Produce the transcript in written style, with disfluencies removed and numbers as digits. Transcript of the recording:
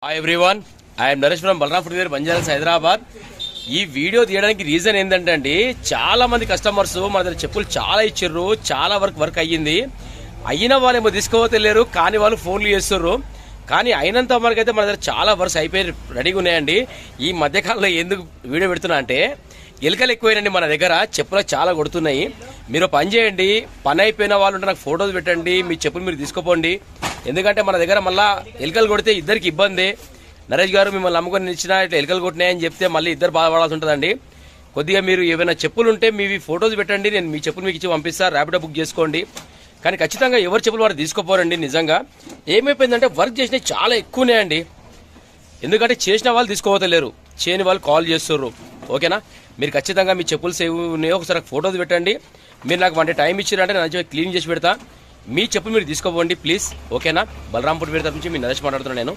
Hi everyone, I'm Naresh from Balaram footwear Banjaras Hyderabad. ఈ video తీయడానికి reason ఏంటంటే అండి, చాలా మంది కస్టమర్స్ మన దగ్గర చెప్పులు చాలా ఇచ్చిర్రు, చాలా వర్క్ అయ్యింది. అయిన వాళ్ళు ఏమో తీసుకోవతలేరు, కానీ వాళ్ళు ఫోన్లు చేస్తుర్రు. కానీ అయినంత వరకు అయితే మన దగ్గర చాలా వర్క్స్ అయిపోయి రెడీగా ఉన్నాయండి. ఈ మధ్యకాలంలో ఎందుకు వీడియో పెడుతున్నా అంటే, ఎలుకలు ఎక్కువైనండి మన దగ్గర, చెప్పులకు చాలా కొడుతున్నాయి. మీరు పని చేయండి, పని అయిపోయిన వాళ్ళు ఉంటే నాకు ఫోటోలు పెట్టండి, మీ చెప్పులు మీరు తీసుకోపోండి. ఎందుకంటే మన దగ్గర మళ్ళీ ఎలుకలు కొడితే ఇద్దరికి ఇబ్బంది. నరేష్ గారు మిమ్మల్ని నమ్ముకొని ఇచ్చినా ఇట్లా ఎలుకలు కొట్టినాయని చెప్తే మళ్ళీ ఇద్దరు బాధపడాల్సి ఉంటుందండి. కొద్దిగా మీరు ఏమైనా చెప్పులు ఉంటే మీవి ఫోటోస్ పెట్టండి, నేను మీ చెప్పులు మీకు ఇచ్చి పంపిస్తాను, ర్యాపిడో బుక్ చేసుకోండి. కానీ ఖచ్చితంగా ఎవరు చెప్పులు వారు తీసుకోపోరండి. నిజంగా ఏమైపోయిందంటే వర్క్ చేసినవి చాలా ఎక్కువనే అండి. ఎందుకంటే చేసిన వాళ్ళు తీసుకోవతలేరు, చేయని వాళ్ళు కాల్ చేస్తుర్రు. ఓకేనా, మీరు ఖచ్చితంగా మీ చెప్పులు సేవ్ ఉన్నాయో ఒకసారి ఫోటోస్ పెట్టండి. మీరు నాకు 1 డే టైం ఇచ్చారంటే నేను క్లీన్ చేసి పెడతా. మీ చెప్పులు మీరు తీసుకోపోండి ప్లీజ్. ఓకేనా, బలరాం ఫుట్వేర్ తరఫు నుంచి మీ నరేష్ మాట్లాడుతున్నాను నేను.